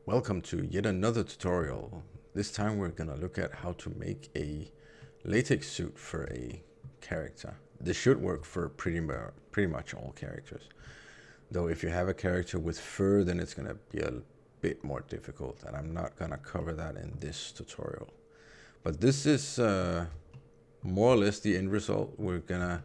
Welcome to yet another tutorial. This time we're gonna look at how to make a latex suit for a character. This should work for pretty much all characters. Though if you have a character with fur, then it's gonna be a bit more difficult, and I'm not gonna cover that in this tutorial. But this is more or less the end result we're gonna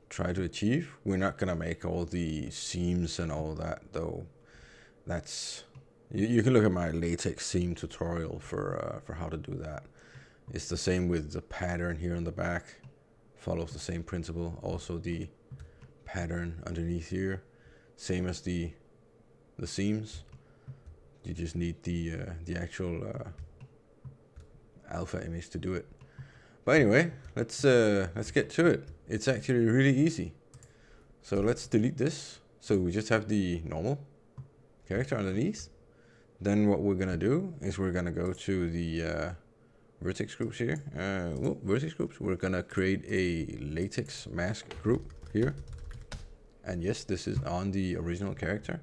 try to achieve. We're not gonna make all the seams and all that, though. That's you can look at my latex seam tutorial for how to do that. It's the same with the pattern here on the back. Follows the same principle. Also the pattern underneath here, same as the seams. You just need the actual alpha image to do it. But anyway, let's get to it. It's actually really easy. So let's delete this. So we just have the normal character underneath. Then what we're gonna do is we're gonna go to the vertex groups here. Vertex groups. We're gonna create a latex mask group here. And yes, this is on the original character.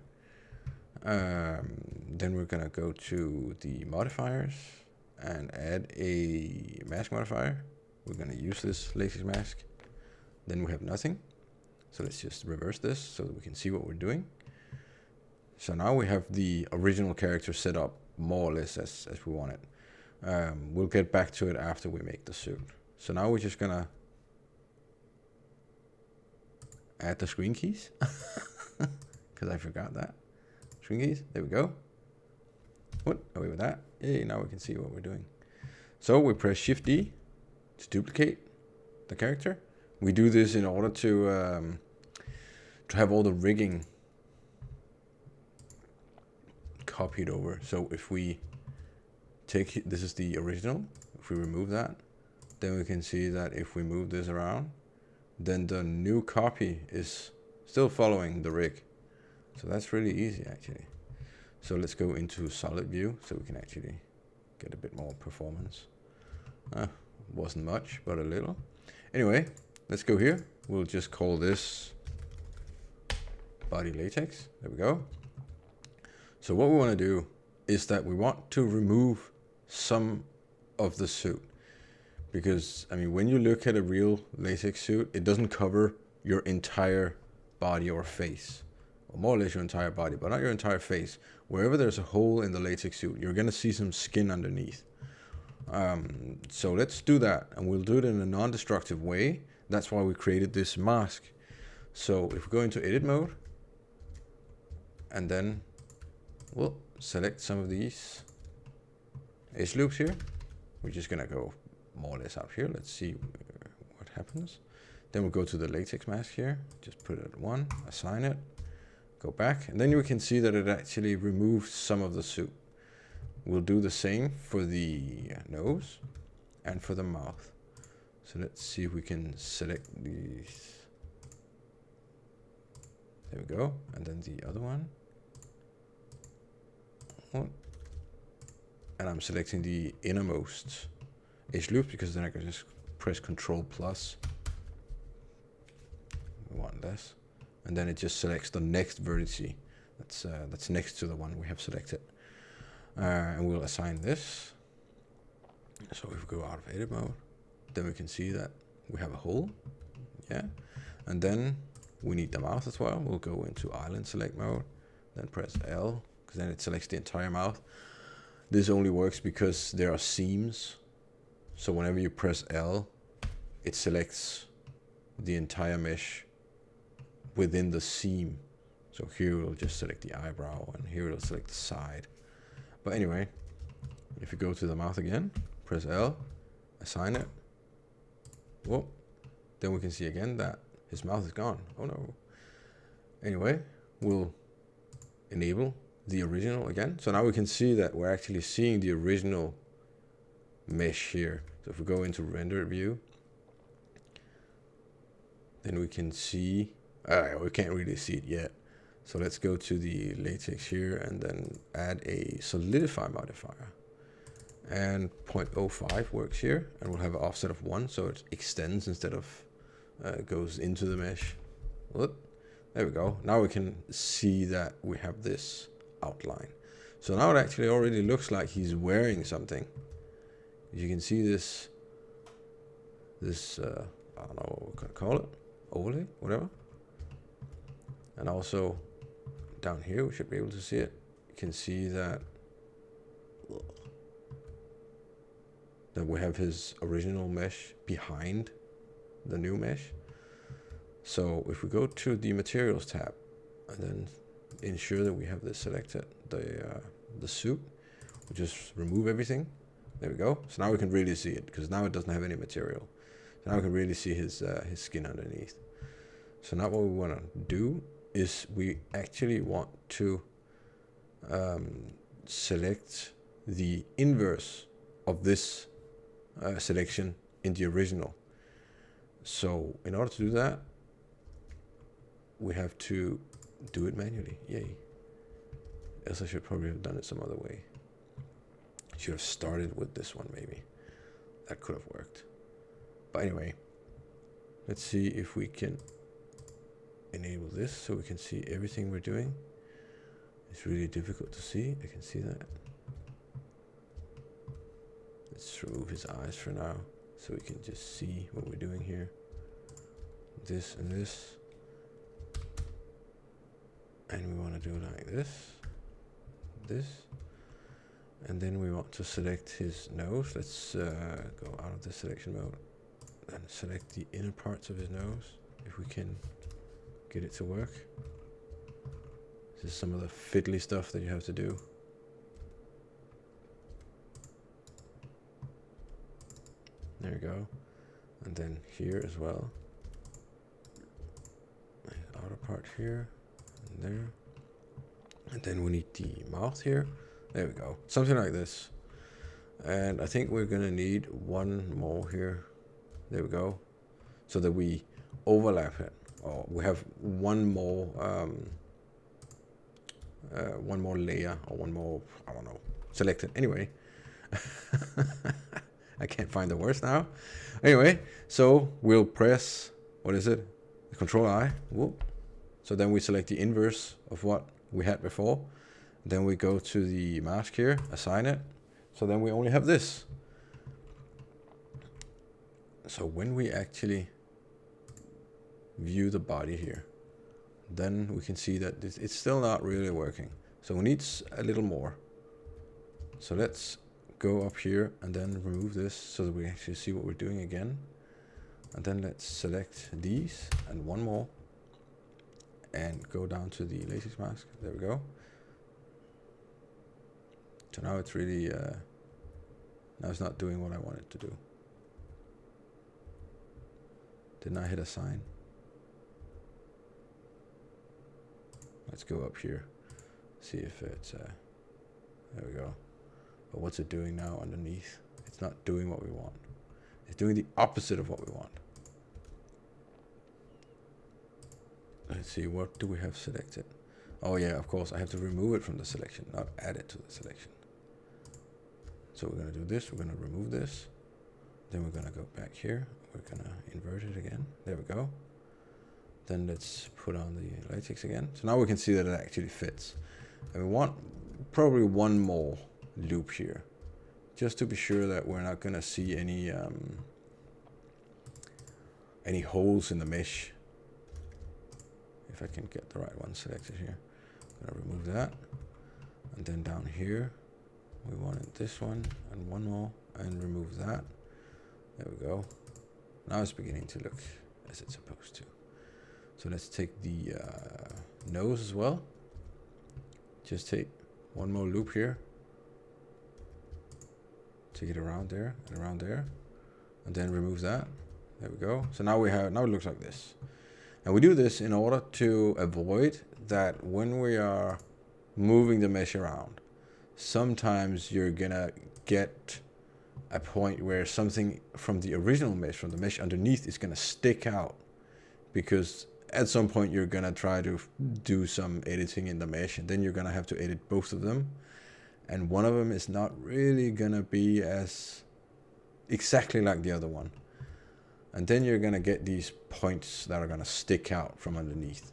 Then we're gonna go to the modifiers and add a mask modifier. We're gonna use this latex mask. Then we have nothing. So let's just reverse this so that we can see what we're doing. So now we have the original character set up more or less as we want it. We'll get back to it after we make the suit. So now we're just gonna add the screen keys because I forgot that. Screen keys, there we go. What? Away with that. Yay, now we can see what we're doing. So we press Shift D to duplicate the character. We do this in order to have all the rigging copied over. So if we take, this is the original, if we remove that, then we can see that if we move this around, then the new copy is still following the rig. So that's really easy actually. So let's go into solid view so we can actually get a bit more performance. Wasn't much, but a little. Anyway, let's go here. We'll just call this body latex. There we go. So what we want to do is that we want to remove some of the suit. Because, I mean, when you look at a real latex suit, it doesn't cover your entire body or face. Or more or less your entire body, but not your entire face. Wherever there's a hole in the latex suit, you're going to see some skin underneath. So let's do that, and we'll do it in a non-destructive way. That's why we created this mask. So if we go into edit mode, and then we'll select some of these edge loops here. We're just gonna go more or less out here. Let's see what happens. Then we'll go to the latex mask here. Just put it at 1, assign it, go back, and then you can see that it actually removes some of the suit. We'll do the same for the nose and for the mouth. So let's see if we can select these. There we go. And then the other one. And I'm selecting the innermost edge loop because then I can just press Ctrl+. We want less. And then it just selects the next vertex that's next to the one we have selected. And we'll assign this. So if we go out of edit mode, then we can see that we have a hole. Yeah. And then we need the mouth as well. We'll go into island select mode, then press L, because then it selects the entire mouth. This only works because there are seams. So whenever you press L, it selects the entire mesh within the seam. So here we'll just select the eyebrow, and here it'll select the side. But anyway, if you go to the mouth again, press L, assign it. Whoa. Then we can see again that his mouth is gone. Oh no. Anyway, we'll enable the original again. So now we can see that we're actually seeing the original mesh here. So if we go into render view, then we can see, we can't really see it yet. So let's go to the latex here and then add a solidify modifier. And 0.05 works here, and we'll have an offset of 1, so it extends instead of goes into the mesh. Whoop. There we go. Now we can see that we have this outline. So now it actually already looks like he's wearing something. You can see this, I don't know what we're gonna call it, overlay, whatever. And also down here, we should be able to see it. You can see that we have his original mesh behind the new mesh. So if we go to the materials tab and then ensure that we have this selected, the suit, we just remove everything. There we go. So now we can really see it, because now it doesn't have any material. So now we can really see his skin underneath. So now what we want to do is we actually want to select the inverse of this selection in the original. So in order to do that, we have to do it manually. Yay. Else I should probably have done it some other way. Should have started with this one, maybe. That could have worked. But anyway, let's see if we can enable this so we can see everything we're doing. It's really difficult to see. I can see that. Let's remove his eyes for now so we can just see what we're doing here. This and this. And we want to do like this. This. And then we want to select his nose. Let's go out of the selection mode and select the inner parts of his nose, if we can get it to work. This is some of the fiddly stuff that you have to do. There you go. And then here as well. The outer part here and there. And then we need the mouth here. There we go. Something like this. And I think we're gonna need one more here. There we go. So that we overlap it. Or we have one more layer, or one more, I don't know, selected. Anyway. I can't find the words now. Anyway, so we'll press, what is it? Control I. Whoop. So then we select the inverse of what we had before. Then we go to the mask here, assign it. So then we only have this. So when we actually view the body here, then we can see that it's still not really working. So we need a little more. So let's go up here and then remove this so that we actually see what we're doing again. And then let's select these and one more and go down to the latex mask. There we go. So now it's really, now it's not doing what I want it to do. Didn't I hit assign? Let's go up here, see if it's, there we go. But what's it doing now underneath? It's not doing what we want. It's doing the opposite of what we want. Let's see, what do we have selected? Oh yeah, of course, I have to remove it from the selection, not add it to the selection. So we're gonna do this, we're gonna remove this. Then we're gonna go back here. We're gonna invert it again. There we go. Then let's put on the latex again. So now we can see that it actually fits. And we want probably one more loop here, just to be sure that we're not gonna see any holes in the mesh. If I can get the right one selected here. I'm gonna remove that. And then down here, we wanted this one and one more, and remove that. There we go. Now it's beginning to look as it's supposed to. So let's take the nose as well. Just take one more loop here. Take it around there and around there, and then remove that. There we go. So now it looks like this. And we do this in order to avoid that when we are moving the mesh around, sometimes you're gonna get a point where something from the original mesh, from the mesh underneath, is gonna stick out, because at some point you're gonna try to do some editing in the mesh, and then you're gonna have to edit both of them, and one of them is not really gonna be as exactly like the other one, and then you're gonna get these points that are gonna stick out from underneath.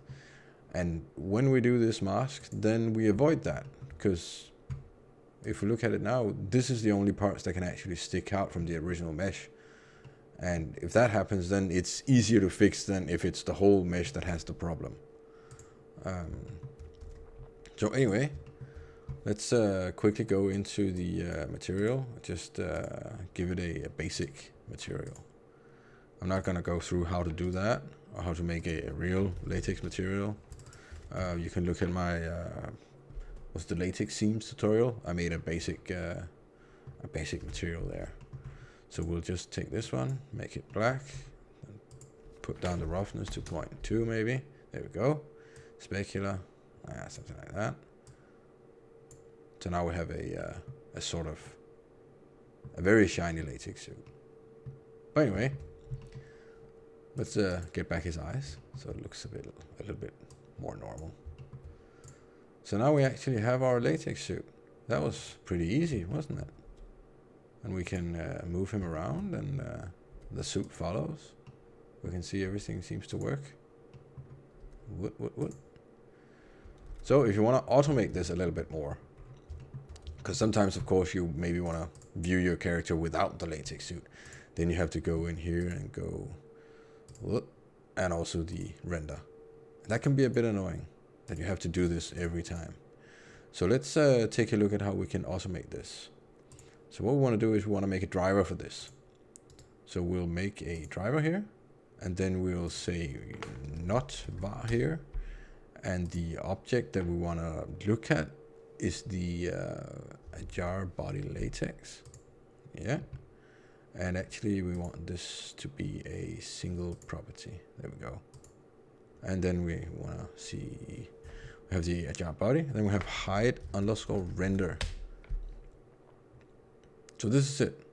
And when we do this mask, then we avoid that, because if we look at it now, this is the only parts that can actually stick out from the original mesh. And if that happens, then it's easier to fix than if it's the whole mesh that has the problem. So anyway, let's quickly go into the material. Just give it a basic material. I'm not going to go through how to do that or how to make a real latex material. You can look at my what's the latex seams tutorial. I made a basic material there. So we'll just take this one, make it black, and put down the roughness to 0.2 maybe. There we go. Specular, something like that. So now we have a sort of a very shiny latex suit. But anyway, let's get back his eyes so it looks a little bit more normal. So now we actually have our latex suit. That was pretty easy, wasn't it? And we can move him around, and the suit follows. We can see everything seems to work. What? So if you want to automate this a little bit more, because sometimes, of course, you maybe want to view your character without the latex suit, then you have to go in here and go, and also the render. That can be a bit annoying that you have to do this every time. So let's take a look at how we can automate this. So what we want to do is we want to make a driver for this. So we'll make a driver here, and then we'll say not var here, and the object that we want to look at is the jar body latex. Yeah, and actually we want this to be a single property. There we go. And then we want to see we have the jar body, and then we have hide underscore render. So this is it.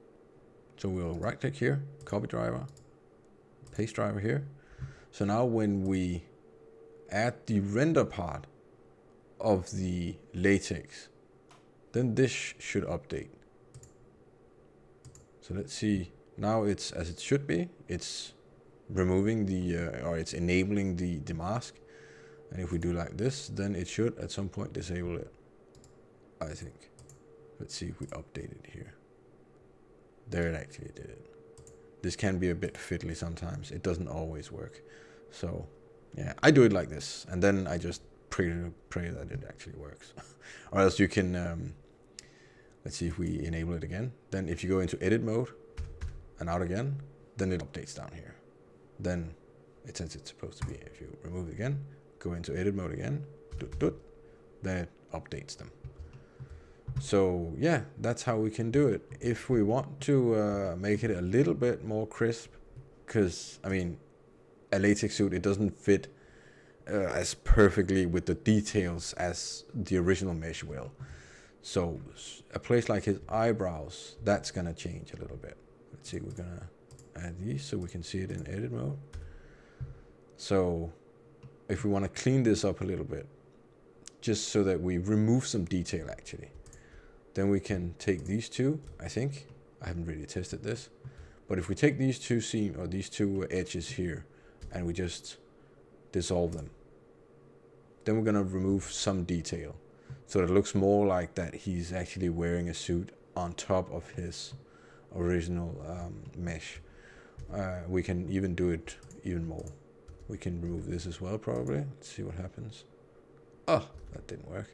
So we'll right click here, copy driver, paste driver here. So now when we add the render part of the latex, then this should update. So let's see, now it's as it should be. It's removing the, or it's enabling the mask. And if we do like this, then it should at some point disable it, I think. Let's see if we update it here. There, it actually did it. This can be a bit fiddly sometimes. It doesn't always work. So yeah, I do it like this, and then I just pray that it actually works. Or else you can, let's see if we enable it again. Then if you go into edit mode and out again, then it updates down here. Then it's as it's supposed to be. If you remove it again, go into edit mode again, then it updates them. So yeah, that's how we can do it. If we want to make it a little bit more crisp, because I mean, a latex suit, it doesn't fit as perfectly with the details as the original mesh will. So a place like his eyebrows, that's gonna change a little bit. Let's see, we're gonna add these so we can see it in edit mode. So if we want to clean this up a little bit, just so that we remove some detail actually, then we can take these two. I think I haven't really tested this, but if we take these two seam or these two edges here and we just dissolve them, then we're gonna remove some detail, so it looks more like that he's actually wearing a suit on top of his original mesh. We can even do it even more. We can remove this as well probably. Let's see what happens. Oh, that didn't work.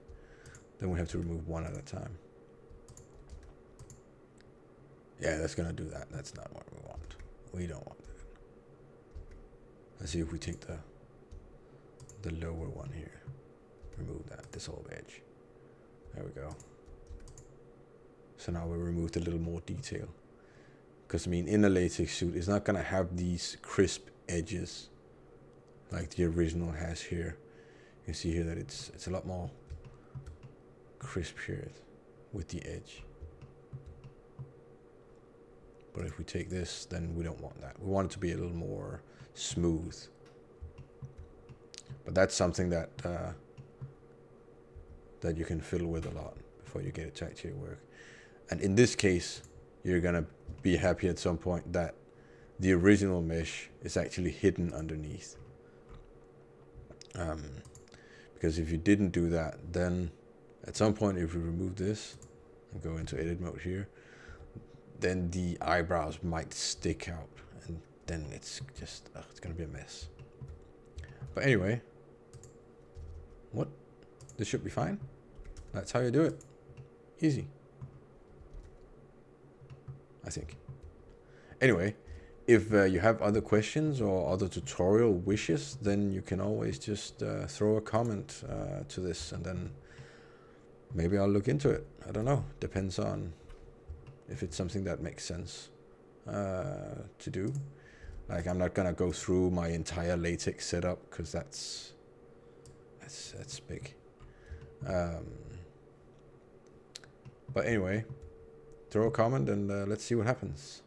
Then we have to remove one at a time. Yeah, that's gonna do that. That's not what we want. We don't want that. Let's see if we take the lower one here. Remove that, dissolve edge. There we go. So now we removed a little more detail. Because I mean, in a latex suit, it's not gonna have these crisp edges like the original has here. You can see here that it's a lot more crisp here with the edge. But if we take this, then we don't want that. We want it to be a little more smooth. But that's something that that you can fiddle with a lot before you get it to actually work. And in this case, you're gonna be happy at some point that the original mesh is actually hidden underneath. Because if you didn't do that, then at some point if we remove this go into edit mode here, then the eyebrows might stick out, and then it's just, it's gonna be a mess. But anyway, what? This should be fine. That's how you do it. Easy, I think. Anyway, if you have other questions or other tutorial wishes, then you can always just throw a comment to this, and then maybe I'll look into it. I don't know. Depends on if it's something that makes sense to do. Like, I'm not gonna go through my entire latex setup because that's big. But anyway, throw a comment and let's see what happens.